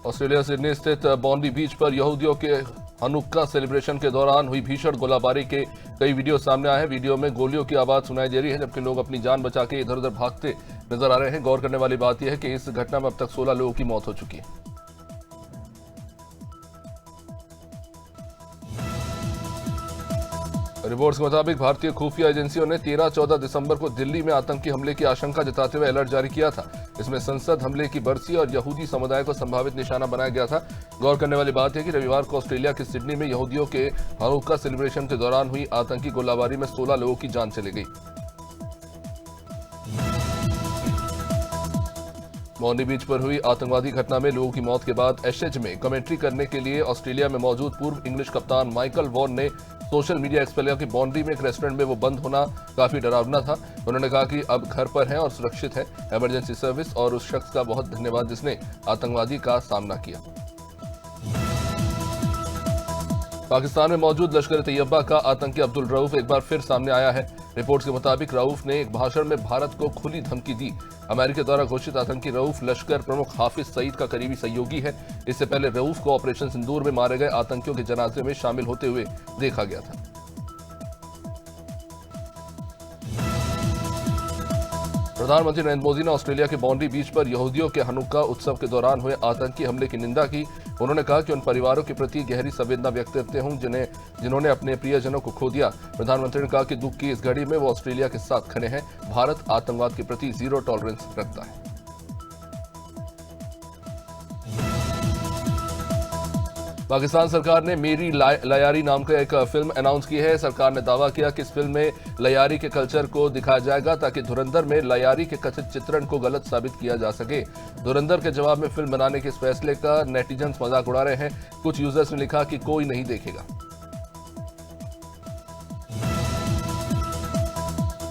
Australia Sydney स्थित बॉन्डी बीच पर यहूदियों के हनुक्का सेलिब्रेशन के दौरान हुई भीषण गोलाबारी के कई वीडियो सामने आए हैं। वीडियो में गोलियों की आवाज सुनाई दे रही है, जबकि लोग अपनी जान बचा के इधर उधर भागते नजर आ रहे हैं। गौर करने वाली बात यह है कि इस घटना में अब तक 16 लोगों की मौत हो चुकी है। रिपोर्ट्स के मुताबिक भारतीय खुफिया एजेंसियों ने 13-14 दिसंबर को दिल्ली में आतंकी हमले की आशंका जताते हुए अलर्ट जारी किया था। इसमें संसद हमले की बरसी और यहूदी समुदाय को संभावित निशाना बनाया गया था। गौर करने वाली बात है कि रविवार को ऑस्ट्रेलिया के सिडनी में यहूदियों के हनुक्का सेलिब्रेशन के दौरान हुई आतंकी गोलाबारी में 16 लोगों की जान चली गई। बॉन्डी बीच पर हुई आतंकवादी घटना में लोगों की मौत के बाद एशेज में कमेंट्री करने के लिए ऑस्ट्रेलिया में मौजूद पूर्व इंग्लिश कप्तान माइकल वॉन ने सोशल मीडिया एक्सप्लेयर कि बॉन्डी में एक रेस्टोरेंट में वो बंद होना काफी डरावना था। उन्होंने कहा कि अब घर पर हैं और सुरक्षित है। इमरजेंसी सर्विस और उस शख्स का बहुत धन्यवाद जिसने आतंकवादी का सामना किया। पाकिस्तान में मौजूद लश्कर तैयबा का आतंकी अब्दुल रऊफ एक बार फिर सामने आया है। रिपोर्ट्स के मुताबिक रऊफ ने एक भाषण में भारत को खुली धमकी दी। अमेरिका द्वारा घोषित आतंकी रऊफ लश्कर प्रमुख हाफिज सईद का करीबी सहयोगी है। इससे पहले रऊफ को ऑपरेशन सिंदूर में मारे गए आतंकियों के जनाजे में शामिल होते हुए देखा गया था। प्रधानमंत्री नरेंद्र मोदी ने ऑस्ट्रेलिया के बॉन्डी बीच पर यहूदियों के हनुक्का उत्सव के दौरान हुए आतंकी हमले की निंदा की। उन्होंने कहा कि उन परिवारों के प्रति गहरी संवेदना व्यक्त करते हूं जिन्होंने अपने प्रियजनों को खो दिया। प्रधानमंत्री ने कहा कि दुख की इस घड़ी में वो ऑस्ट्रेलिया के साथ खड़े हैं। भारत आतंकवाद के प्रति जीरो टॉलरेंस रखता है। पाकिस्तान सरकार ने मेरी लयारी नाम का एक फिल्म अनाउंस की है। सरकार ने दावा किया कि इस फिल्म में लयारी के कल्चर को दिखाया जाएगा ताकि धुरंधर में लयारी के कथित चित्रण को गलत साबित किया जा सके। धुरंधर के जवाब में फिल्म बनाने के इस फैसले का नेटिजन्स मजाक उड़ा रहे हैं। कुछ यूजर्स ने लिखा कि कोई नहीं देखेगा।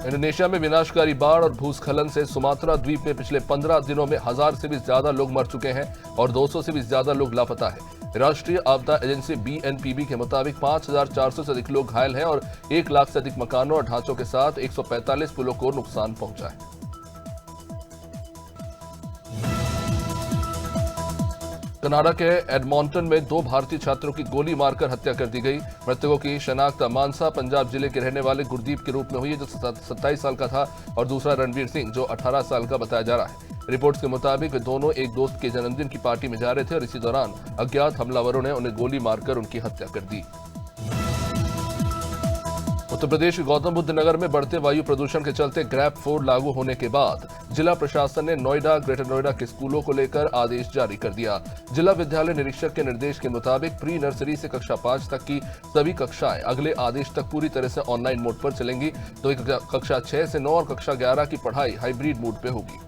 इंडोनेशिया में विनाशकारी बाढ़ और भूस्खलन से सुमात्रा द्वीप में पिछले 15 दिनों में 1000 से भी ज्यादा लोग मर चुके हैं और 200 से भी ज्यादा लोग लापता है। राष्ट्रीय आपदा एजेंसी BNPB के मुताबिक 5400 से अधिक लोग घायल हैं और 1 लाख से अधिक मकानों और ढांचों के साथ 145 पुलों को नुकसान पहुंचा है। कनाडा के एडमॉन्टन में 2 भारतीय छात्रों की गोली मारकर हत्या कर दी गई। मृतकों की शनाख्त मानसा पंजाब जिले के रहने वाले गुरदीप के रूप में हुई है, जो 27 साल का था, और दूसरा रणवीर सिंह जो 18 साल का बताया जा रहा है। रिपोर्ट्स के मुताबिक वे दोनों एक दोस्त के जन्मदिन की पार्टी में जा रहे थे और इसी दौरान अज्ञात हमलावरों ने उन्हें गोली मारकर उनकी हत्या कर दी। उत्तर प्रदेश के गौतम बुद्ध नगर में बढ़ते वायु प्रदूषण के चलते ग्रैप 4 लागू होने के बाद जिला प्रशासन ने नोएडा, ग्रेटर नोएडा के स्कूलों को लेकर आदेश जारी कर दिया। जिला विद्यालय निरीक्षक के निर्देश के मुताबिक प्री नर्सरी से कक्षा 5 तक की सभी कक्षाएं अगले आदेश तक पूरी तरह से ऑनलाइन मोड पर चलेंगी, तो कक्षा 6 से 9 और कक्षा 11 की पढ़ाई हाइब्रिड मोड पे होगी।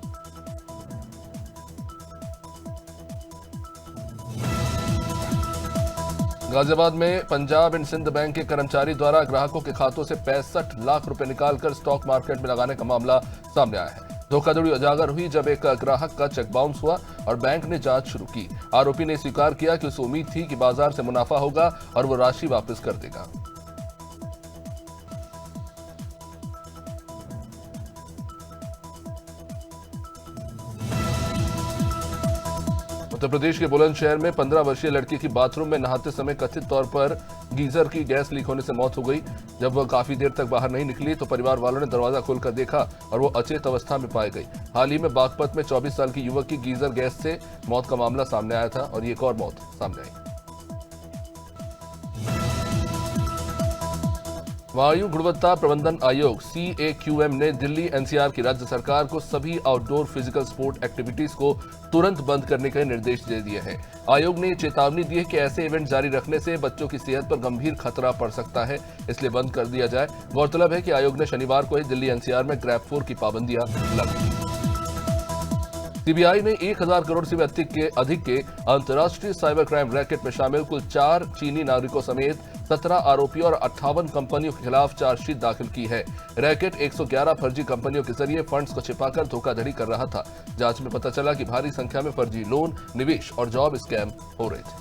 गाजियाबाद में पंजाब एंड सिंध बैंक के कर्मचारी द्वारा ग्राहकों के खातों से 65 लाख रुपए निकालकर स्टॉक मार्केट में लगाने का मामला सामने आया है। धोखाधड़ी उजागर हुई जब एक ग्राहक का चेक बाउंस हुआ और बैंक ने जांच शुरू की। आरोपी ने स्वीकार किया कि उसे उम्मीद थी कि बाजार से मुनाफा होगा और वो राशि वापस कर देगा। उत्तर प्रदेश के बुलंदशहर में 15 वर्षीय लड़की की बाथरूम में नहाते समय कथित तौर पर गीजर की गैस लीक होने से मौत हो गई। जब वह काफी देर तक बाहर नहीं निकली तो परिवार वालों ने दरवाजा खोलकर देखा और वो अचेत अवस्था में पाई गई। हाल ही में बागपत में 24 साल की युवक की गीजर गैस से मौत का मामला सामने आया था और एक और मौत सामने आई। वायु गुणवत्ता प्रबंधन आयोग CAQM ने दिल्ली NCR की राज्य सरकार को सभी आउटडोर फिजिकल स्पोर्ट एक्टिविटीज को तुरंत बंद करने के निर्देश दे दिए हैं। आयोग ने चेतावनी दी है कि ऐसे इवेंट जारी रखने से बच्चों की सेहत पर गंभीर खतरा पड़ सकता है, इसलिए बंद कर दिया जाए। गौरतलब है कि आयोग ने शनिवार को ही दिल्ली NCR में ग्रैप 4 की पाबंदियां लागू की। CBI ने 1000 करोड़ से भी अधिक के अंतर्राष्ट्रीय साइबर क्राइम रैकेट में शामिल कुल 4 चीनी नागरिकों समेत 17 आरोपियों और 58 कंपनियों के खिलाफ चार्जशीट दाखिल की है। रैकेट 111 फर्जी कंपनियों के जरिए फंड्स को छिपाकर धोखाधड़ी कर रहा था। जांच में पता चला कि भारी संख्या में फर्जी लोन, निवेश और जॉब स्कैम हो रहे थे।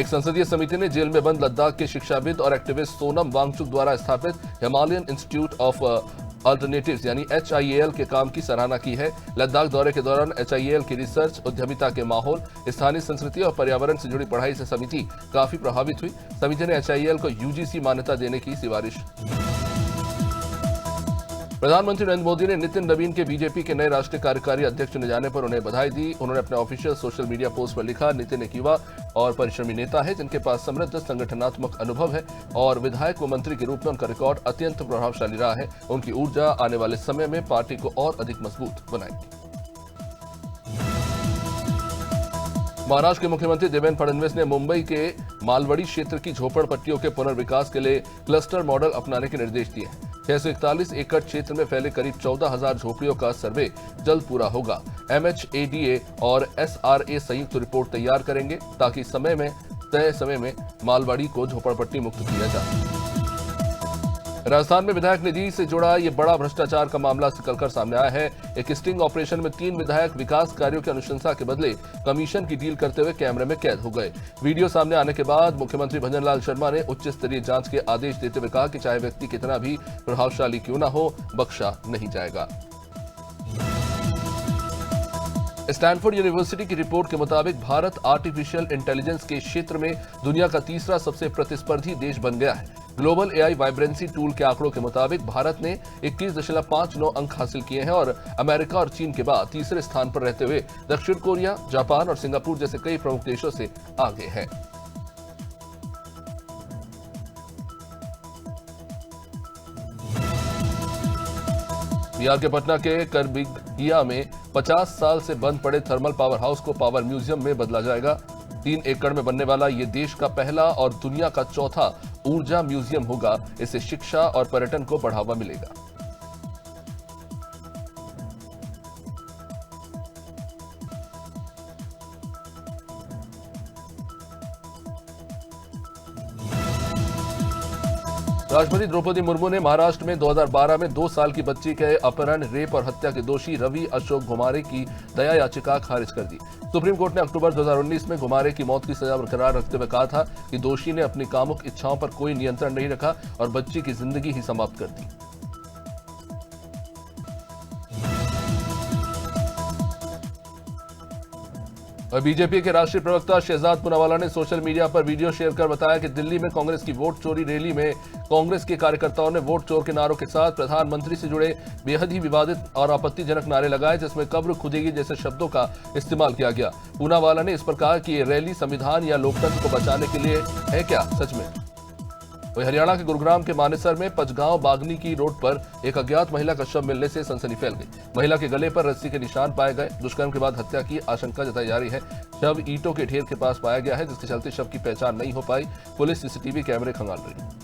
एक संसदीय समिति ने जेल में बंद लद्दाख के शिक्षाविद और एक्टिविस्ट सोनम वांगचुक द्वारा स्थापित हिमालयन इंस्टीट्यूट ऑफ अल्टरनेटिव्स यानी HIAL के काम की सराहना की है। लद्दाख दौरे के दौरान HIAL की रिसर्च, उद्यमिता के माहौल, स्थानीय संस्कृति और पर्यावरण से जुड़ी पढ़ाई से समिति काफी प्रभावित हुई। समिति ने HIAL को UGC मान्यता देने की सिफारिश। प्रधानमंत्री नरेंद्र मोदी ने नितिन नवीन के बीजेपी के नए राष्ट्रीय कार्यकारी अध्यक्ष चुने जाने पर उन्हें बधाई दी। उन्होंने अपने ऑफिशियल सोशल मीडिया पोस्ट पर लिखा, नितिन एक युवा और परिश्रमी नेता है जिनके पास समृद्ध संगठनात्मक अनुभव है और विधायक व मंत्री के रूप में उनका रिकॉर्ड अत्यंत प्रभावशाली रहा है। उनकी ऊर्जा आने वाले समय में पार्टी को और अधिक मजबूत बनाएगी। महाराष्ट्र के मुख्यमंत्री देवेंद्र फडणवीस ने मुंबई के मालवड़ी क्षेत्र की झोपड़पट्टियों के पुनर्विकास के लिए क्लस्टर मॉडल अपनाने के निर्देश दिए हैं। 641 एकड़ क्षेत्र में फैले करीब 14,000 झोपड़ियों का सर्वे जल्द पूरा होगा। MHADA और SRA संयुक्त रिपोर्ट तैयार करेंगे ताकि तय समय में मालवाड़ी को झोपड़पट्टी मुक्त किया जा सके। राजस्थान में विधायक निधि से जुड़ा ये बड़ा भ्रष्टाचार का मामला निकलकर सामने आया है। एक स्टिंग ऑपरेशन में 3 विधायक विकास कार्यों की अनुशंसा के बदले कमीशन की डील करते हुए कैमरे में कैद हो गए। वीडियो सामने आने के बाद मुख्यमंत्री भजन लाल शर्मा ने उच्च स्तरीय जांच के आदेश देते हुए कहा कि चाहे व्यक्ति कितना भी प्रभावशाली क्यों न हो, बख्शा नहीं जाएगा। स्टैनफोर्ड यूनिवर्सिटी की रिपोर्ट के मुताबिक भारत आर्टिफिशियल इंटेलिजेंस के क्षेत्र में दुनिया का तीसरा सबसे प्रतिस्पर्धी देश बन गया है। ग्लोबल AI वाइब्रेंसी टूल के आंकड़ों के मुताबिक भारत ने 21.59 अंक हासिल किए हैं और अमेरिका और चीन के बाद तीसरे स्थान पर रहते हुए दक्षिण कोरिया, जापान और सिंगापुर जैसे कई प्रमुख देशों से आगे है। बिहार के पटना के करबिगिया में 50 साल से बंद पड़े थर्मल पावर हाउस को पावर म्यूजियम में बदला जाएगा। 3 एकड़ में बनने वाला ये देश का पहला और दुनिया का चौथा ऊर्जा म्यूजियम होगा। इससे शिक्षा और पर्यटन को बढ़ावा मिलेगा। राष्ट्रपति द्रौपदी मुर्मू ने महाराष्ट्र में 2012 में 2 साल की बच्ची के अपहरण, रेप और हत्या के दोषी रवि अशोक घुमारे की दया याचिका खारिज कर दी। सुप्रीम कोर्ट ने अक्टूबर 2019 में घुमारे की मौत की सजा बरकरार रखते हुए कहा था कि दोषी ने अपनी कामुक इच्छाओं पर कोई नियंत्रण नहीं रखा और बच्ची की जिंदगी ही समाप्त कर दी। और बीजेपी के राष्ट्रीय प्रवक्ता शहजाद पूनावाला ने सोशल मीडिया पर वीडियो शेयर कर बताया कि दिल्ली में कांग्रेस की वोट चोरी रैली में कांग्रेस के कार्यकर्ताओं ने वोट चोर के नारों के साथ प्रधानमंत्री से जुड़े बेहद ही विवादित और आपत्तिजनक नारे लगाए, जिसमें कब्र खुदेगी जैसे शब्दों का इस्तेमाल किया गया। पूनावाला ने इस पर कहा कि ये रैली संविधान या लोकतंत्र को बचाने के लिए है क्या सच में। वही हरियाणा के गुरुग्राम के मानेसर में पचगांव बागनी की रोड पर एक अज्ञात महिला का शव मिलने से सनसनी फैल गई। महिला के गले पर रस्सी के निशान पाए गए। दुष्कर्म के बाद हत्या की आशंका जताई जा रही है। शव ईंटों के ढेर के पास पाया गया है, जिसके चलते शव की पहचान नहीं हो पाई। पुलिस सीसीटीवी कैमरे खंगाल रही है।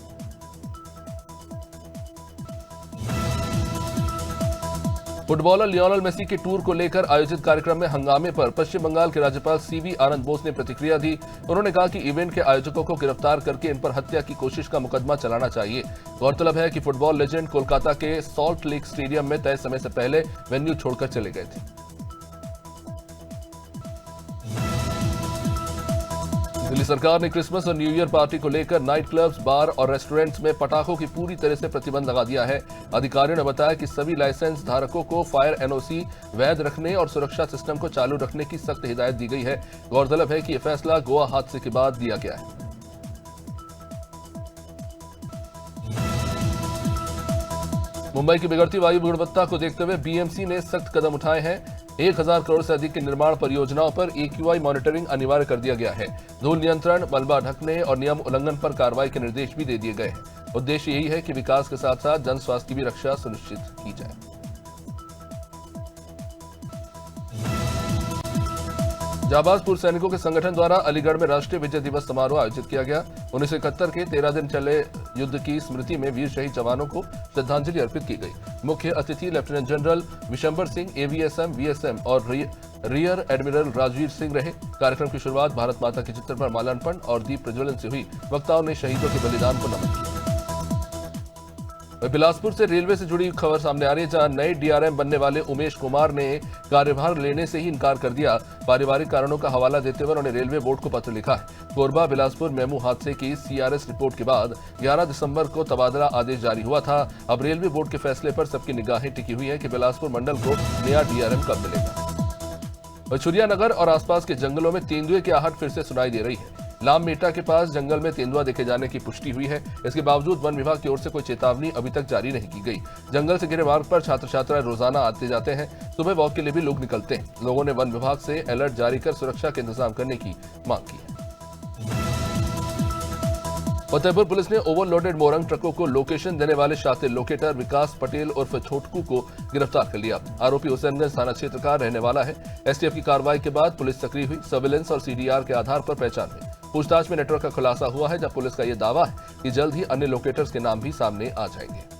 फुटबॉलर लियोनेल मेसी के टूर को लेकर आयोजित कार्यक्रम में हंगामे पर पश्चिम बंगाल के राज्यपाल CV आनंद बोस ने प्रतिक्रिया दी। उन्होंने कहा कि इवेंट के आयोजकों को गिरफ्तार करके इन पर हत्या की कोशिश का मुकदमा चलाना चाहिए। गौरतलब है कि फुटबॉल लेजेंड कोलकाता के सॉल्ट लेक स्टेडियम में तय समय से पहले वेन्यू छोड़कर चले गए थे। दिल्ली सरकार ने क्रिसमस और न्यू ईयर पार्टी को लेकर नाइट क्लब्स, बार और रेस्टोरेंट्स में पटाखों की पूरी तरह से प्रतिबंध लगा दिया है। अधिकारियों ने बताया कि सभी लाइसेंस धारकों को फायर NOC वैध रखने और सुरक्षा सिस्टम को चालू रखने की सख्त हिदायत दी गई है। गौरतलब है कि यह फैसला गोवा हादसे के बाद दिया गया है। मुंबई की बिगड़ती वायु गुणवत्ता को देखते हुए BMC ने सख्त कदम उठाए हैं। 1000 करोड़ से अधिक की निर्माण परियोजनाओं पर AQI मॉनिटरिंग अनिवार्य कर दिया गया है। धूल नियंत्रण, मलबा ढकने और नियम उल्लंघन पर कार्रवाई के निर्देश भी दे दिए गए हैं। उद्देश्य यही है कि विकास के साथ साथ जन स्वास्थ्य की भी रक्षा सुनिश्चित की जाए। जाबाज पूर्व सैनिकों के संगठन द्वारा अलीगढ़ में राष्ट्रीय विजय दिवस समारोह आयोजित किया गया। 1971 के 13 दिन चले युद्ध की स्मृति में वीर शहीद जवानों को श्रद्धांजलि अर्पित की गई। मुख्य अतिथि lieutenant general Vishambar Singh, AVSM, VSM और रियर एडमिरल राजवीर सिंह रहे। कार्यक्रम की शुरुआत भारत माता के चित्र पर माल्यार्पण और दीप प्रज्वलन से हुई। वक्ताओं ने शहीदों के बलिदान को नमन किया। बिलासपुर से रेलवे से जुड़ी खबर सामने आ रही है, जहां नए डीआरएम बनने वाले उमेश कुमार ने कार्यभार लेने से ही इनकार कर दिया। पारिवारिक कारणों का हवाला देते हुए उन्होंने रेलवे बोर्ड को पत्र लिखा है। कोरबा बिलासपुर मेमू हादसे की सीआरएस रिपोर्ट के बाद 11 दिसंबर को तबादला आदेश जारी हुआ था। अब रेलवे बोर्ड के फैसले पर सबकी निगाहें टिकी हुई है कि बिलासपुर मंडल को नया डीआरएम कब मिलेगा। चिड़िया नगर और आसपास के जंगलों में तेंदुए की आहट फिर से सुनाई दे रही है। लाम मेटा के पास जंगल में तेंदुआ देखे जाने की पुष्टि हुई है। इसके बावजूद वन विभाग की ओर से कोई चेतावनी अभी तक जारी नहीं की गई। जंगल से घिरे मार्ग पर छात्र छात्राएं रोजाना आते जाते हैं। सुबह वॉक के लिए भी लोग निकलते हैं। लोगों ने वन विभाग से अलर्ट जारी कर सुरक्षा के इंतजाम करने की मांग की है। फतेहपुर पुलिस ने ओवरलोडेड मोरंग ट्रकों को लोकेशन देने वाले शातिर लोकेटर विकास पटेल उर्फ छोटकू को गिरफ्तार कर लिया। आरोपी हुसैनगंज थाना क्षेत्र का रहने वाला है। एसटीएफ की कार्रवाई के बाद पुलिस सक्रिय हुई। सर्विलेंस और सीडीआर के आधार पर पहचान हुई। पूछताछ में नेटवर्क का खुलासा हुआ है, जब पुलिस का यह दावा है कि जल्द ही अन्य लोकेटर्स के नाम भी सामने आ जाएंगे।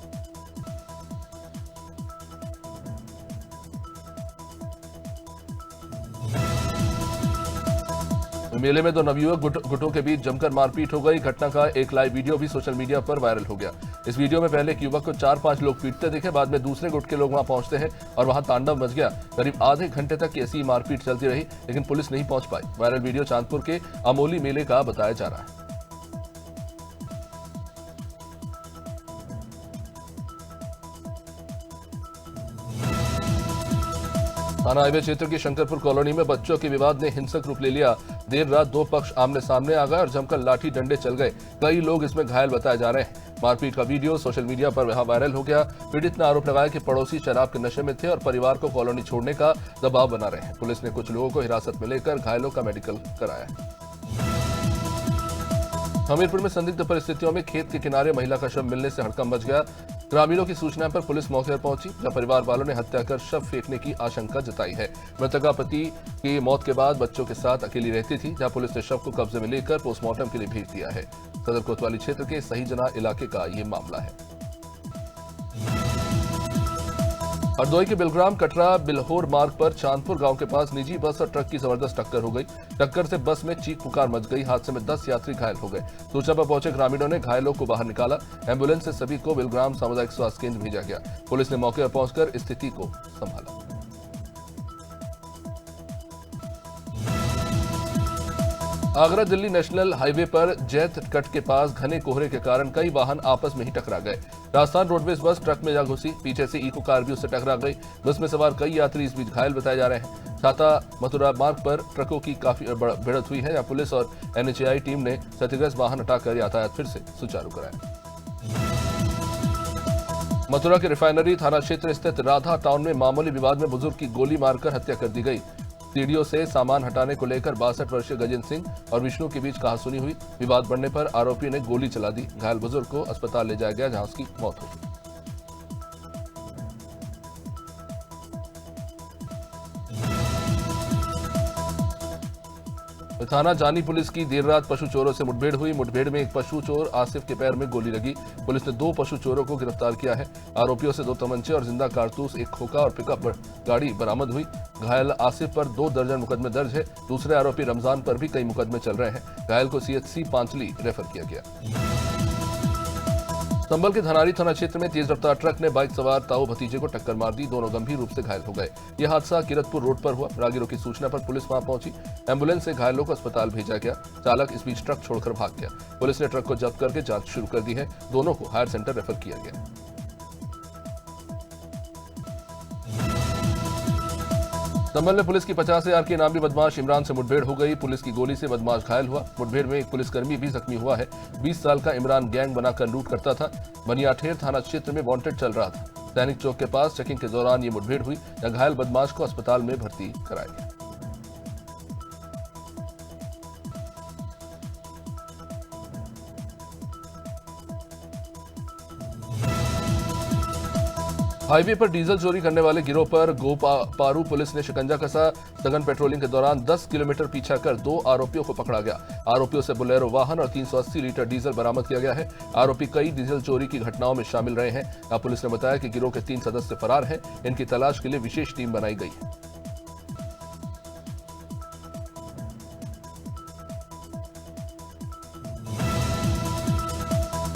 मेले में दो नवयुवक गुटों के बीच जमकर मारपीट हो गई। घटना का एक लाइव वीडियो भी सोशल मीडिया पर वायरल हो गया। इस वीडियो में पहले एक युवक को 4-5 लोग पीटते दिखे। बाद में दूसरे गुट के लोग वहां पहुंचते हैं और वहां तांडव मच गया। करीब आधे घंटे तक ऐसी मारपीट चलती रही, लेकिन पुलिस नहीं पहुंच पाई। वायरल वीडियो चांदपुर के अमोली मेले का बताया जा रहा है। थाना हाईवे क्षेत्र की शंकरपुर कॉलोनी में बच्चों के विवाद ने हिंसक रूप ले लिया। देर रात दो पक्ष आमने सामने आ गए और जमकर लाठी डंडे चल गए। कई लोग इसमें घायल बताए जा रहे हैं। मारपीट का वीडियो सोशल मीडिया पर वहां वायरल हो गया। पीड़ित ने आरोप लगाया कि पड़ोसी शराब के नशे में थे और परिवार को कॉलोनी छोड़ने का दबाव बना रहे हैं। पुलिस ने कुछ लोगों को हिरासत में लेकर घायलों का मेडिकल कराया है। हमीरपुर में संदिग्ध परिस्थितियों में खेत के किनारे महिला का शव मिलने से हड़कंप मच गया। ग्रामीणों की सूचना पर पुलिस मौके पर पहुंची, जहां परिवार वालों ने हत्या कर शव फेंकने की आशंका जताई है। मृतका पति की मौत के बाद बच्चों के साथ अकेली रहती थी, जहां पुलिस ने शव को कब्जे में लेकर पोस्टमार्टम के लिए भेज दिया है। सदर कोतवाली क्षेत्र के सही जना इलाके का यह मामला है। हरदोई के बिलग्राम कटरा बिल्होर मार्ग पर चांदपुर गांव के पास निजी बस और ट्रक की जबरदस्त टक्कर हो गई। टक्कर से बस में चीख पुकार मच गई। हादसे में 10 यात्री घायल हो गए। सूचना पर पहुंचे ग्रामीणों ने घायलों को बाहर निकाला। एम्बुलेंस से सभी को बिलग्राम सामुदायिक स्वास्थ्य केंद्र भेजा गया। पुलिस ने मौके पर पहुंचकर स्थिति को संभाला। आगरा दिल्ली नेशनल हाईवे पर जैत कट के पास घने कोहरे के कारण कई वाहन आपस में ही टकरा गए। राजस्थान रोडवेज बस ट्रक में जा घुसी। पीछे से इको कार भी उससे टकरा गई। बस में सवार कई यात्री इस बीच घायल बताए जा रहे हैं। छाता मथुरा मार्ग पर ट्रकों की काफी भिड़ंत हुई है। यहाँ पुलिस और एनएचएआई टीम ने क्षतिग्रस्त वाहन हटाकर यातायात फिर से सुचारू कराया। मथुरा के रिफाइनरी थाना क्षेत्र स्थित राधा टाउन में मामूली विवाद में बुजुर्ग की गोली मारकर हत्या कर दी गई। सीढ़ियों से सामान हटाने को लेकर 62 वर्षीय गजेंद्र सिंह और विष्णु के बीच कहासुनी हुई। विवाद बढ़ने पर आरोपी ने गोली चला दी। घायल बुजुर्ग को अस्पताल ले जाया गया, जहां उसकी मौत हो गई। थाना जानी पुलिस की देर रात पशु चोरों से मुठभेड़ हुई। मुठभेड़ में एक पशु चोर आसिफ के पैर में गोली लगी। पुलिस ने 2 पशु चोरों को गिरफ्तार किया है। आरोपियों से 2 तमंचे और जिंदा कारतूस, एक खोखा और पिकअप गाड़ी बरामद हुई। घायल आसिफ पर 2 दर्जन मुकदमे दर्ज है। दूसरे आरोपी रमजान पर भी कई मुकदमे चल रहे हैं। घायल को सीएचसी पांचली रेफर किया गया। संभल के धनारी थाना क्षेत्र में तेज रफ्तार ट्रक ने बाइक सवार ताऊ भतीजे को टक्कर मार दी। दोनों गंभीर रूप से घायल हो गए। यह हादसा किरतपुर रोड पर हुआ। राहगीरों की सूचना पर पुलिस वहां पहुंची। एम्बुलेंस से घायलों को अस्पताल भेजा गया। चालक इस बीच ट्रक छोड़कर भाग गया। पुलिस ने ट्रक को जब्त करके जांच शुरू कर दी है। दोनों को हायर सेंटर रेफर किया गया। संभल में पुलिस की 50,000 के इनामी बदमाश इमरान से मुठभेड़ हो गई। पुलिस की गोली से बदमाश घायल हुआ। मुठभेड़ में एक पुलिसकर्मी भी जख्मी हुआ है। 20 साल का इमरान गैंग बनाकर लूट करता था। बनियाठेर थाना क्षेत्र में वांटेड चल रहा था। सैनिक चौक के पास चेकिंग के दौरान ये मुठभेड़ हुई, जहां घायल बदमाश को अस्पताल में भर्ती कराया गया। हाईवे पर डीजल चोरी करने वाले गिरोह पर गोपारू पुलिस ने शिकंजा कसा। सघन पेट्रोलिंग के दौरान 10 किलोमीटर पीछा कर 2 आरोपियों को पकड़ा गया। आरोपियों से बोलेरो वाहन और 380 लीटर डीजल बरामद किया गया है। आरोपी कई डीजल चोरी की घटनाओं में शामिल रहे हैं। पुलिस ने बताया कि गिरोह के 3 सदस्य फरार हैं। इनकी तलाश के लिए विशेष टीम बनाई गई है।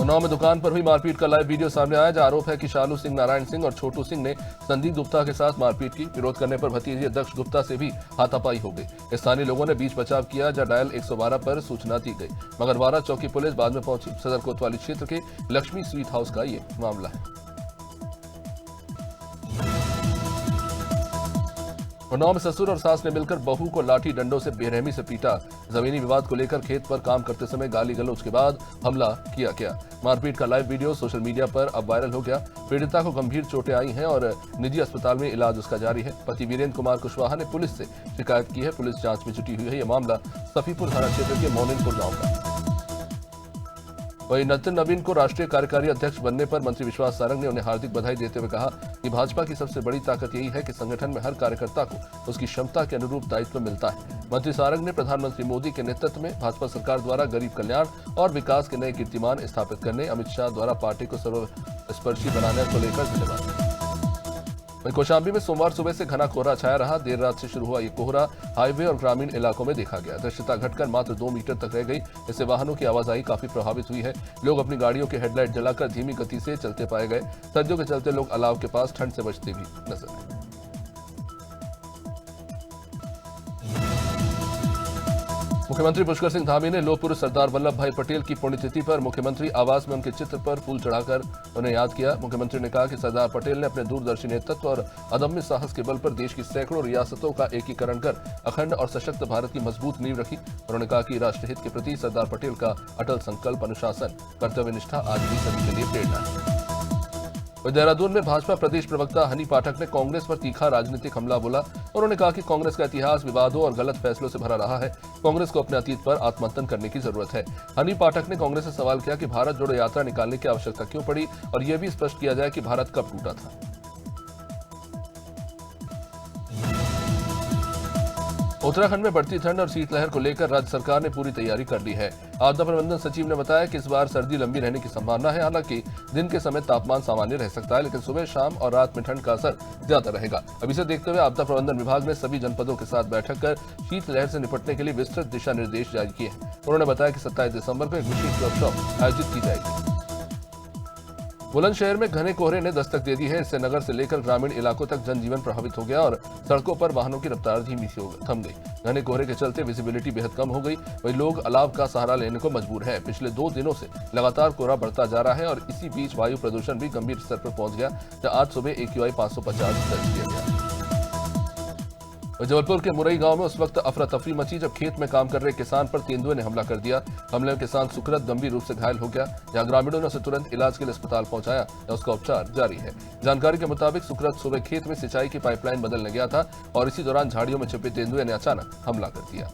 उन्नाव में दुकान पर हुई मारपीट का लाइव वीडियो सामने आया, जहां आरोप है कि शालू सिंह, नारायण सिंह और छोटू सिंह ने संदीप गुप्ता के साथ मारपीट की। विरोध करने पर भतीजे दक्ष गुप्ता से भी हाथापाई हो गई। स्थानीय लोगों ने बीच बचाव किया, जहां डायल 112 पर सूचना दी गई, मगर वारा चौकी पुलिस बाद में पहुंची। सदर कोतवाली क्षेत्र के लक्ष्मी स्वीट हाउस का ये मामला है। उन्नाव में ससुर और सास ने मिलकर बहू को लाठी डंडों से बेरहमी से पीटा। जमीनी विवाद को लेकर खेत पर काम करते समय गाली गलौज के बाद हमला किया गया। मारपीट का लाइव वीडियो सोशल मीडिया पर अब वायरल हो गया। पीड़िता को गंभीर चोटें आई हैं और निजी अस्पताल में इलाज उसका जारी है। पति वीरेंद्र कुमार कुशवाहा ने पुलिस से शिकायत की है। पुलिस जांच में जुटी हुई है। यह मामला सफीपुर थाना क्षेत्र के मोनिनपुर गांव का है। वहीं नितिन नवीन को राष्ट्रीय कार्यकारी अध्यक्ष बनने पर मंत्री विश्वास सारंग ने उन्हें हार्दिक बधाई देते हुए कहा कि भाजपा की सबसे बड़ी ताकत यही है कि संगठन में हर कार्यकर्ता को उसकी क्षमता के अनुरूप दायित्व मिलता है। मंत्री सारंग ने प्रधानमंत्री मोदी के नेतृत्व में भाजपा सरकार द्वारा गरीब कल्याण और विकास के नए कीर्तिमान स्थापित करने, अमित शाह द्वारा पार्टी को सर्वस्पर्शी बनाने को लेकर धन्यवाद दिया। कौशाम्बी में सोमवार सुबह से घना कोहरा छाया रहा। देर रात से शुरू हुआ ये कोहरा हाईवे और ग्रामीण इलाकों में देखा गया। दृश्यता घटकर मात्र 2 मीटर तक रह गई। इससे वाहनों की आवाजाही काफी प्रभावित हुई है। लोग अपनी गाड़ियों के हेडलाइट जलाकर धीमी गति से चलते पाए गए। सर्दियों के चलते लोग अलाव के पास ठंड से बचते भी नजर आए। मुख्यमंत्री पुष्कर सिंह धामी ने लौह पुरुष सरदार वल्लभ भाई पटेल की पुण्यतिथि पर मुख्यमंत्री आवास में उनके चित्र पर फूल चढ़ाकर उन्हें याद किया। मुख्यमंत्री ने कहा कि सरदार पटेल ने अपने दूरदर्शी नेतृत्व और अदम्य साहस के बल पर देश की सैकड़ों रियासतों का एकीकरण कर अखंड और सशक्त भारत की मजबूत नींव रखी। उन्होंने कहा कि राष्ट्रहित के प्रति सरदार पटेल का अटल संकल्प, अनुशासन, कर्तव्यनिष्ठा आज भी सभी के लिए प्रेरणा है। देहरादून में भाजपा प्रदेश प्रवक्ता हनी पाठक ने कांग्रेस पर तीखा राजनीतिक हमला बोला। उन्होंने कहा कि कांग्रेस का इतिहास विवादों और गलत फैसलों से भरा रहा है। कांग्रेस को अपने अतीत पर आत्ममंथन करने की जरूरत है। हनी पाठक ने कांग्रेस से सवाल किया कि भारत जोड़ो यात्रा निकालने की आवश्यकता क्यों पड़ी और यह भी स्पष्ट किया जाए कि भारत कब टूटा था। उत्तराखंड में बढ़ती ठंड और शीतलहर को लेकर राज्य सरकार ने पूरी तैयारी कर ली है। आपदा प्रबंधन सचिव ने बताया कि इस बार सर्दी लंबी रहने की संभावना है। हालांकि दिन के समय तापमान सामान्य रह सकता है, लेकिन सुबह, शाम और रात में ठंड का असर ज्यादा रहेगा। अब इसे देखते हुए आपदा प्रबंधन विभाग ने सभी जनपदों के साथ बैठक कर शीतलहर से निपटने के लिए विस्तृत दिशा निर्देश जारी किए हैं। उन्होंने बताया कि 27 दिसंबर को एक विशेष वर्कशॉप आयोजित की जाएगी। बुलंदशहर में घने कोहरे ने दस्तक दे दी है। इससे नगर से लेकर ग्रामीण इलाकों तक जनजीवन प्रभावित हो गया और सड़कों पर वाहनों की रफ्तार धीमी सी थम गई। घने कोहरे के चलते विजिबिलिटी बेहद कम हो गई। वहीं लोग अलाव का सहारा लेने को मजबूर हैं। पिछले 2 दिनों से लगातार कोहरा बढ़ता जा रहा है और इसी बीच वायु प्रदूषण भी गंभीर स्तर पर पहुंच गया, जहां आज सुबह AQI 550 दर्ज किया गया। जबलपुर के मुरई गांव में उस वक्त अफरा तफरी मची जब खेत में काम कर रहे किसान पर तेंदुए ने हमला कर दिया। हमले में किसान सुकृत गंभीर रूप से घायल हो गया। जहां ग्रामीणों ने उसे तुरंत इलाज के लिए अस्पताल पहुंचाया, जहां उसका उपचार जारी है। जानकारी के मुताबिक सुकृत सुबह खेत में सिंचाई की पाइपलाइन बदलने गया था और इसी दौरान झाड़ियों में छिपे तेंदुए ने अचानक हमला कर दिया।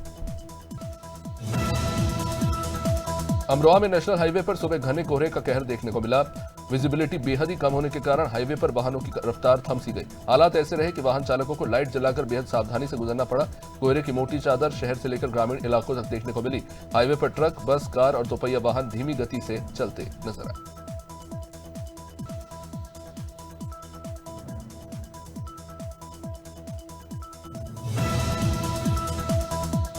अमरोहा में नेशनल हाईवे पर सुबह घने कोहरे का कहर देखने को मिला। विजिबिलिटी बेहद ही कम होने के कारण हाईवे पर वाहनों की रफ्तार थम सी गई। हालात ऐसे रहे कि वाहन चालकों को लाइट जलाकर बेहद सावधानी से गुजरना पड़ा। कोहरे की मोटी चादर शहर से लेकर ग्रामीण इलाकों तक देखने को मिली। हाईवे पर ट्रक, बस, कार और दोपहिया वाहन धीमी गति से चलते नजर आए।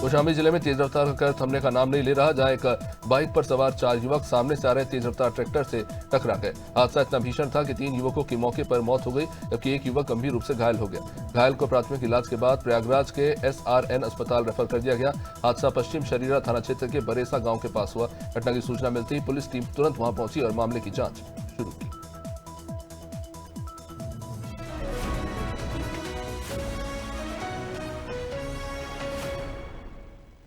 कौशाम्बी जिले में तेज रफ्तार का कहर थमने का नाम नहीं ले रहा, जहां एक बाइक पर सवार 4 युवक सामने से आ रहे तेज रफ्तार ट्रैक्टर से टकरा गए। हादसा इतना भीषण था कि 3 युवकों की मौके पर मौत हो गई, जबकि एक युवक गंभीर रूप से घायल हो गया। घायल को प्राथमिक इलाज के बाद प्रयागराज के SRN अस्पताल रेफर कर दिया गया। हादसा पश्चिम शरीरा थाना क्षेत्र के बरेसा गांव के पास हुआ। घटना की सूचना मिलते ही पुलिस टीम तुरंत वहां पहुंची और मामले की जांच